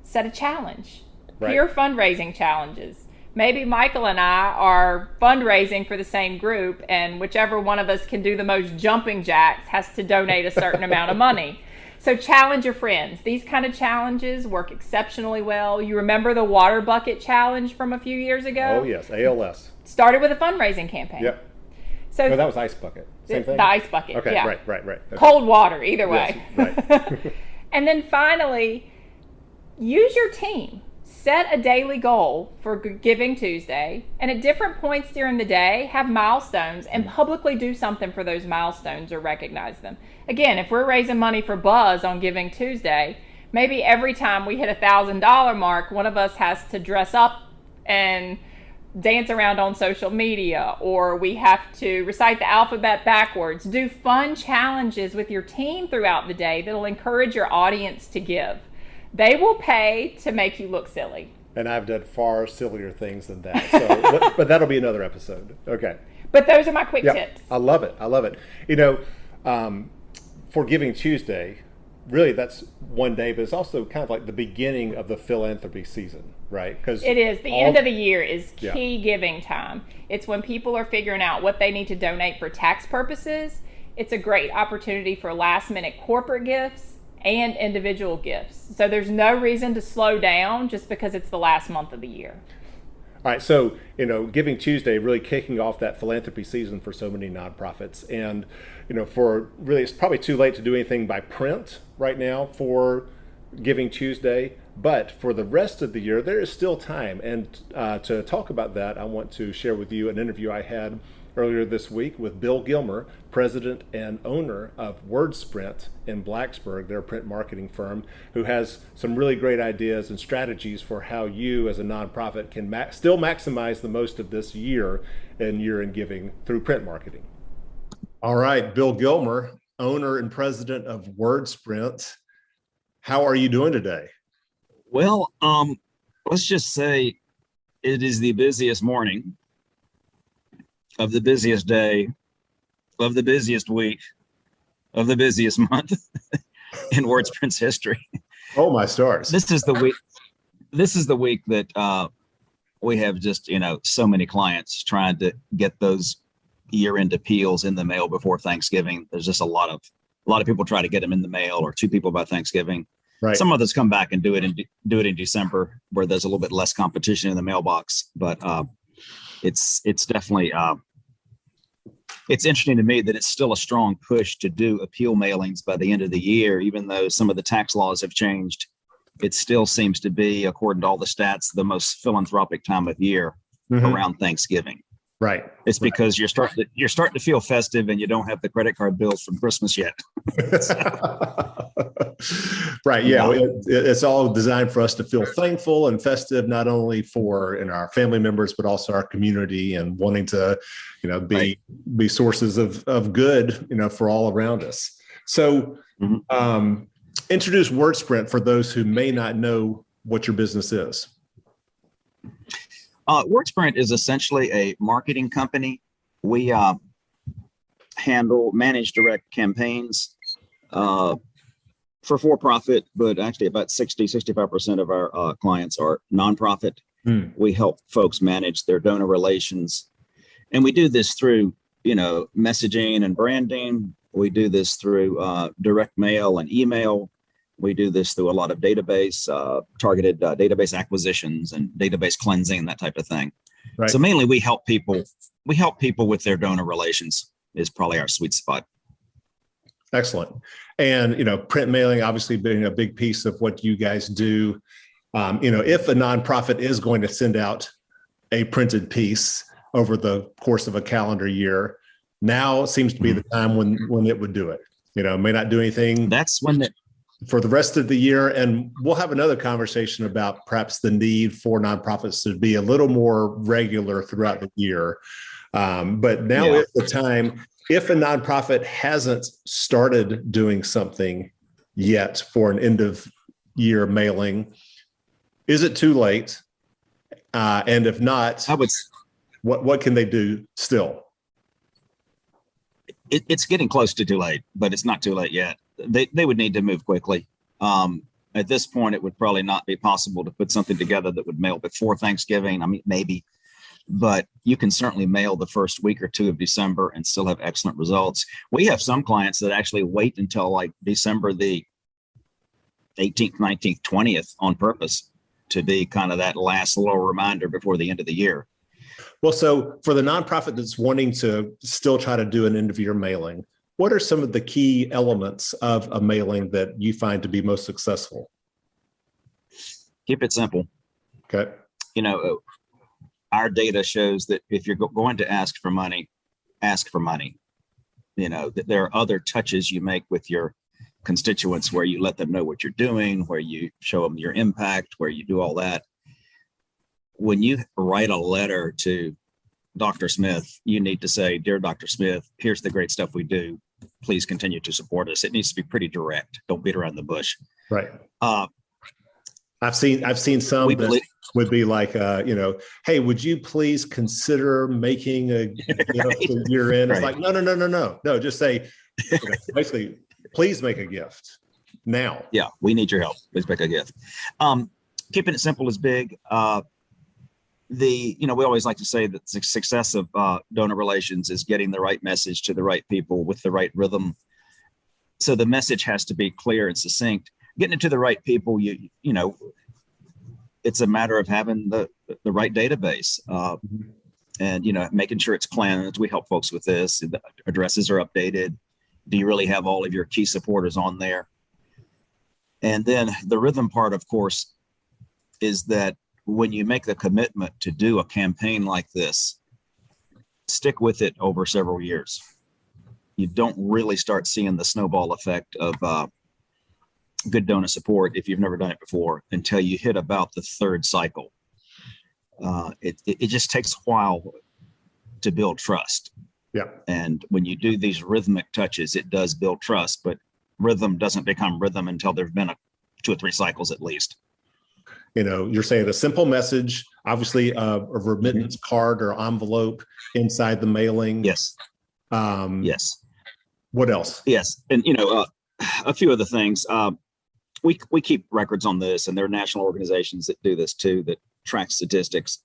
Set a challenge. Right. Peer fundraising challenges. Maybe Michael and I are fundraising for the same group, and whichever one of us can do the most jumping jacks has to donate a certain amount of money. So challenge your friends. These kind of challenges work exceptionally well. You remember the water bucket challenge from a few years ago? Oh, yes. ALS. Started with a fundraising campaign. Yep. So no, that was ice bucket. Same thing? The ice bucket, okay, yeah. Right. Okay. Cold water, either way. Yes, right. And then finally, use your team. Set a daily goal for Giving Tuesday, and at different points during the day, have milestones and publicly do something for those milestones or recognize them. Again, if we're raising money for Buzz on Giving Tuesday, maybe every time we hit $1,000 mark, one of us has to dress up and dance around on social media, or we have to recite the alphabet backwards. Do fun challenges with your team throughout the day that'll encourage your audience to give. They will pay to make you look silly. And I've done far sillier things than that. So, but that'll be another episode. Okay. But those are my quick Yeah, tips. I love it. I love it. You know, for Giving Tuesday, really that's one day, but it's also kind of like the beginning of the philanthropy season, right? Because it is. The end of the year is key Yeah. giving time. It's when people are figuring out what they need to donate for tax purposes. It's a great opportunity for last minute corporate gifts and individual gifts. So there's no reason to slow down just because it's the last month of the year. All right, so, you know, Giving Tuesday really kicking off that philanthropy season for so many nonprofits. And, you know, for really, it's probably too late to do anything by print right now for Giving Tuesday. But for the rest of the year, there is still time. And to talk about that, I want to share with you an interview I had earlier this week with Bill Gilmer, president and owner of WordSprint in Blacksburg, their print marketing firm, who has some really great ideas and strategies for how you as a nonprofit can still maximize the most of this year in giving through print marketing. All right, Bill Gilmer, owner and president of WordSprint. How are you doing today? Well, let's just say it is the busiest morning of the busiest day of the busiest week of the busiest month in WordSprint's history. Oh, my stars. This is the week that we have just, you know, so many clients trying to get those year-end appeals in the mail before Thanksgiving. There's just a lot of people try to get them in the mail, or 2 people by Thanksgiving. Right. Some of us come back and do it in December, where there's a little bit less competition in the mailbox. But it's definitely it's interesting to me that it's still a strong push to do appeal mailings by the end of the year, even though some of the tax laws have changed. It still seems to be, according to all the stats, the most philanthropic time of year around Thanksgiving. Right. It's because you're starting to feel festive and you don't have the credit card bills from Christmas yet. Right. Yeah. It's all designed for us to feel thankful and festive, not only for our family members, but also our community, and wanting to, you know, be sources of good, you know, for all around us. So introduce WordSprint for those who may not know what your business is. WordSprint is essentially a marketing company. We manage direct campaigns for-profit, but actually about 65% of our clients are nonprofit. We help folks manage their donor relations. And we do this through, you know, messaging and branding. We do this through direct mail and email. We do this through a lot of targeted database acquisitions and database cleansing, that type of thing. Right. So mainly we help people with their donor relations is probably our sweet spot. Excellent. And, you know, print mailing obviously being a big piece of what you guys do. You know, if a nonprofit is going to send out a printed piece over the course of a calendar year, now seems to be the time when it would do it. You know, may not do anything. That's when for the rest of the year. And we'll have another conversation about perhaps the need for nonprofits to be a little more regular throughout the year. But now is the time, if a nonprofit hasn't started doing something yet for an end of year mailing, is it too late? And if not, what can they do still? It's getting close to too late, but it's not too late yet. They would need to move quickly. At this point, it would probably not be possible to put something together that would mail before Thanksgiving. I mean, maybe, but you can certainly mail the first week or 2 of December and still have excellent results. We have some clients that actually wait until like December the 18th, 19th, 20th on purpose to be kind of that last little reminder before the end of the year. Well, so for the nonprofit that's wanting to still try to do an end of year mailing, what are some of the key elements of a mailing that you find to be most successful? Keep it simple. Okay. You know, our data shows that if you're going to ask for money, ask for money. You know, that there are other touches you make with your constituents where you let them know what you're doing, where you show them your impact, where you do all that. When you write a letter to Dr. Smith, you need to say, "Dear Dr. Smith, here's the great stuff we do. Please continue to support us." It needs to be pretty direct. Don't beat around the bush. Right. I've seen some We that believe, would be like, hey, would you please consider making a gift for year end? It's right. like, no. Just say, basically, please make a gift now. Yeah, we need your help. Please make a gift. Keeping it simple is big. We always like to say that the success of donor relations is getting the right message to the right people with the right rhythm. So the message has to be clear and succinct. Getting it to the right people, it's a matter of having the right database and making sure it's cleansed. We help folks with this. The addresses are updated. Do you really have all of your key supporters on there? And then the rhythm part, of course, is that when you make the commitment to do a campaign like this, stick with it over several years. You don't really start seeing the snowball effect of good donor support if you've never done it before until you hit about the third cycle. It just takes a while to build trust. Yeah. And when you do these rhythmic touches, it does build trust, but rhythm doesn't become rhythm until there's been 2 or 3 cycles at least. You're saying a simple message, obviously a remittance card or envelope inside the mailing. Yes. Yes. What else? Yes. And, a few other things. We keep records on this, and there are national organizations that do this too, that track statistics.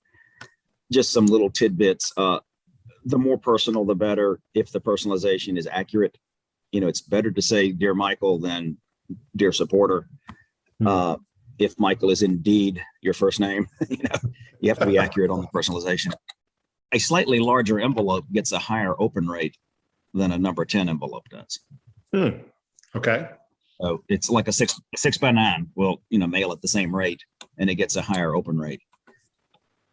Just some little tidbits. The more personal, the better. If the personalization is accurate, it's better to say "Dear Michael" than "Dear Supporter." If Michael is indeed your first name, you have to be accurate on the personalization. A slightly larger envelope gets a higher open rate than a number 10 envelope does. Okay. So it's like a 6x9 will, mail at the same rate, and it gets a higher open rate.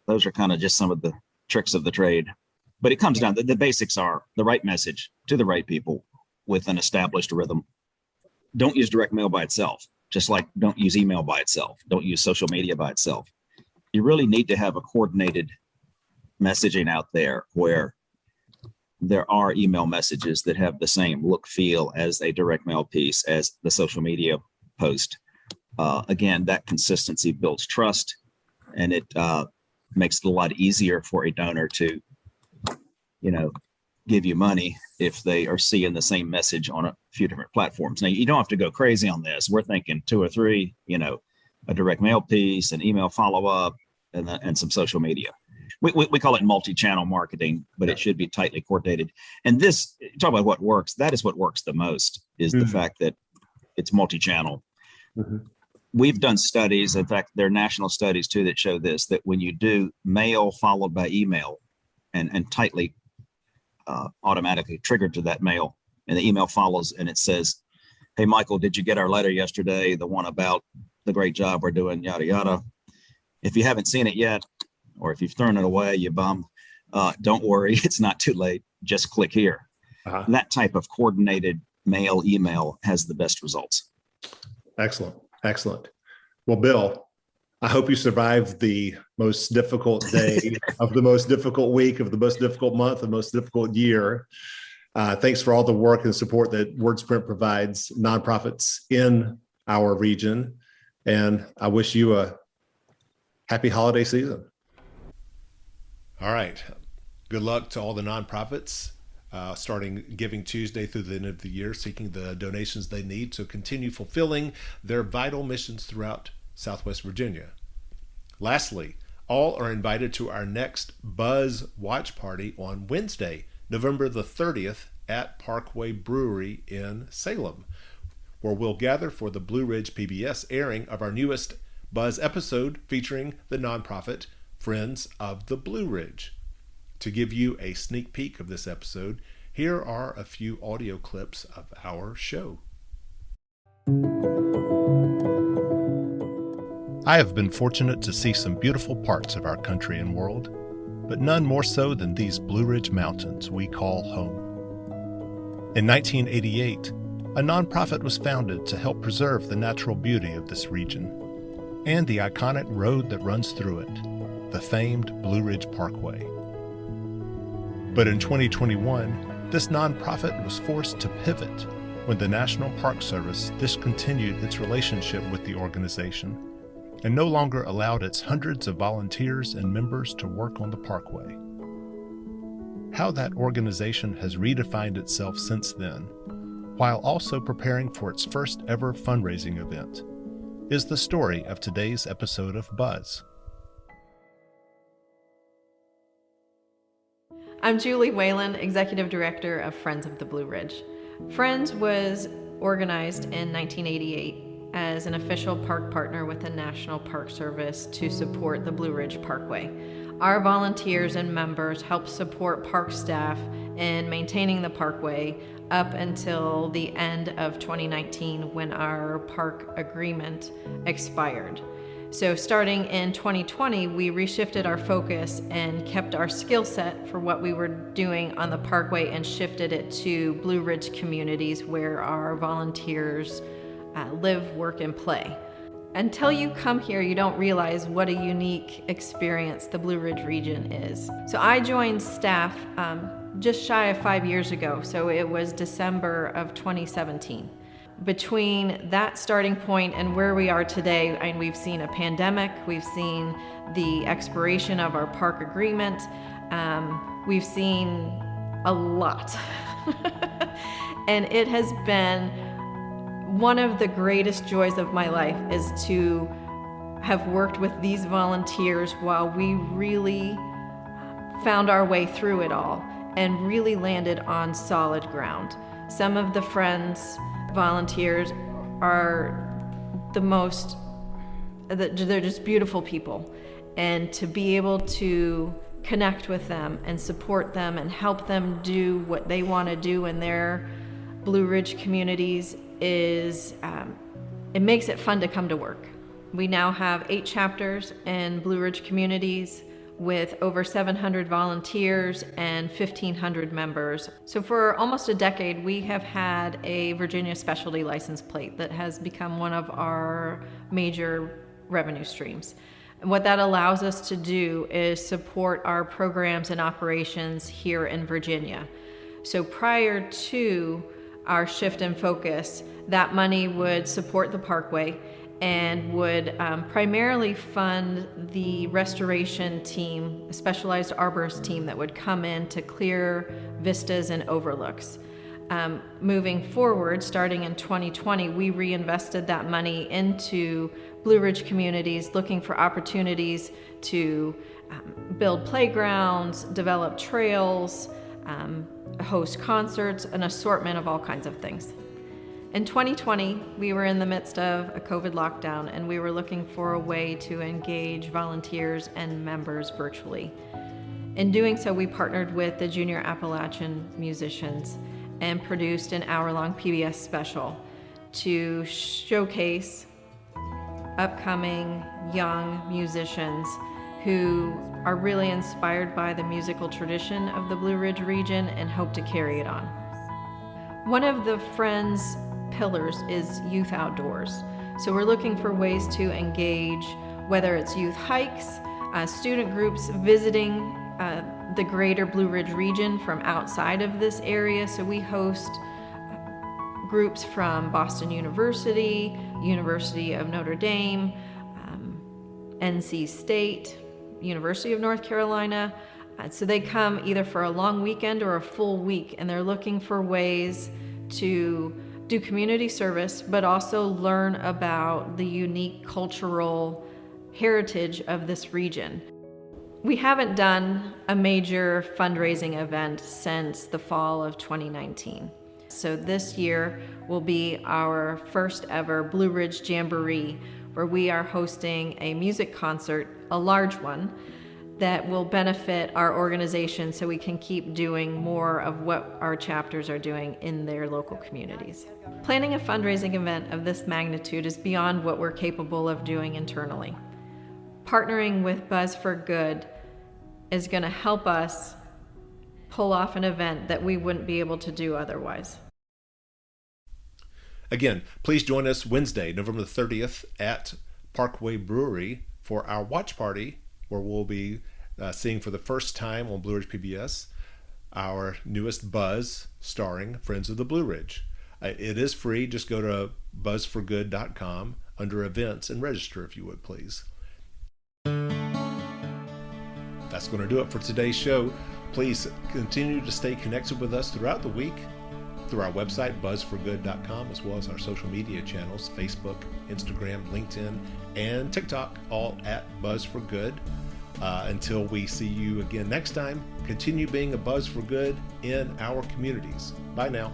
Those are kind of just some of the tricks of the trade, but it comes down to the basics are the right message to the right people with an established rhythm. Don't use direct mail by itself, just like don't use email by itself. Don't use social media by itself. You really need to have a coordinated messaging out there where there are email messages that have the same look, feel as a direct mail piece, as the social media post. Again, that consistency builds trust, and it makes it a lot easier for a donor to, give you money if they are seeing the same message on a few different platforms. Now, you don't have to go crazy on this. We're thinking 2 or 3, a direct mail piece, an email follow-up, and some social media. We call it multi-channel marketing, but it should be tightly coordinated. And this, talk about what works, that is what works the most, is the fact that it's multi-channel. We've done studies, in fact, there are national studies too that show this, that when you do mail followed by email and tightly automatically triggered to that mail, and the email follows and it says, "Hey, Michael, did you get our letter yesterday? The one about the great job we're doing, yada, yada." If you haven't seen it yet, or if you've thrown it away, you bum, don't worry, it's not too late. Just click here. That type of coordinated mail email has the best results. Excellent. Well, Bill, I hope you survived the most difficult day of the most difficult week of the most difficult month, the most difficult year. Thanks for all the work and support that WordSprint provides nonprofits in our region. And I wish you a happy holiday season. All right. Good luck to all the nonprofits starting Giving Tuesday through the end of the year, seeking the donations they need to continue fulfilling their vital missions throughout Southwest Virginia. Lastly, all are invited to our next Buzz Watch Party on Wednesday, November the 30th at Parkway Brewery in Salem, where we'll gather for the Blue Ridge PBS airing of our newest Buzz episode featuring the nonprofit Friends of the Blue Ridge. To give you a sneak peek of this episode, here are a few audio clips of our show. I have been fortunate to see some beautiful parts of our country and world, but none more so than these Blue Ridge Mountains we call home. In 1988, a nonprofit was founded to help preserve the natural beauty of this region and the iconic road that runs through it, the famed Blue Ridge Parkway. But in 2021, this nonprofit was forced to pivot when the National Park Service discontinued its relationship with the organization and no longer allowed its hundreds of volunteers and members to work on the parkway. How that organization has redefined itself since then, while also preparing for its first ever fundraising event, is the story of today's episode of Buzz. I'm Julie Whalen, Executive Director of Friends of the Blue Ridge. Friends was organized in 1988 as an official park partner with the National Park Service to support the Blue Ridge Parkway. Our volunteers and members help support park staff in maintaining the parkway up until the end of 2019 when our park agreement expired. So starting in 2020, we reshifted our focus and kept our skill set for what we were doing on the parkway and shifted it to Blue Ridge communities where our volunteers live, work, and play. Until you come here, you don't realize what a unique experience the Blue Ridge region is. So I joined staff just shy of 5 years ago, so it was December of 2017. Between that starting point and where we are today, and we've seen a pandemic, we've seen the expiration of our park agreement, we've seen a lot. And it has been one of the greatest joys of my life is to have worked with these volunteers while we really found our way through it all and really landed on solid ground. Some of the Friends volunteers are they're just beautiful people. And to be able to connect with them and support them and help them do what they want to do in their Blue Ridge communities is, it makes it fun to come to work. We now have 8 chapters in Blue Ridge communities with over 700 volunteers and 1,500 members. So for almost a decade, we have had a Virginia specialty license plate that has become one of our major revenue streams. And what that allows us to do is support our programs and operations here in Virginia. So prior to our shift in focus, that money would support the parkway and would primarily fund the restoration team, a specialized arborist team that would come in to clear vistas and overlooks. Moving forward, starting in 2020, we reinvested that money into Blue Ridge communities, looking for opportunities to build playgrounds, develop trails, host concerts, an assortment of all kinds of things. In 2020, we were in the midst of a COVID lockdown and we were looking for a way to engage volunteers and members virtually. In doing so, we partnered with the Junior Appalachian musicians and produced an hour-long PBS special to showcase upcoming young musicians who are really inspired by the musical tradition of the Blue Ridge region and hope to carry it on. One of the Friends' pillars is youth outdoors. So we're looking for ways to engage, whether it's youth hikes, student groups visiting the greater Blue Ridge region from outside of this area. So we host groups from Boston University, University of Notre Dame, NC State, University of North Carolina. So they come either for a long weekend or a full week, and they're looking for ways to do community service, but also learn about the unique cultural heritage of this region. We haven't done a major fundraising event since the fall of 2019. So this year will be our first ever Blue Ridge Jamboree, where we are hosting a music concert, a large one, that will benefit our organization so we can keep doing more of what our chapters are doing in their local communities. Planning a fundraising event of this magnitude is beyond what we're capable of doing internally. Partnering with Buzz for Good is going to help us pull off an event that we wouldn't be able to do otherwise. Again, please join us Wednesday, November the 30th at Parkway Brewery for our watch party, where we'll be seeing for the first time on Blue Ridge PBS our newest Buzz starring Friends of the Blue Ridge. It is free. Just go to buzzforgood.com. under events and register if you would, please. That's going to do it for today's show. Please continue to stay connected with us throughout the week through our website, buzzforgood.com, as well as our social media channels, Facebook, Instagram, LinkedIn, and TikTok, all at Buzz for Good. Until we see you again next time, continue being a Buzz for Good in our communities. Bye now.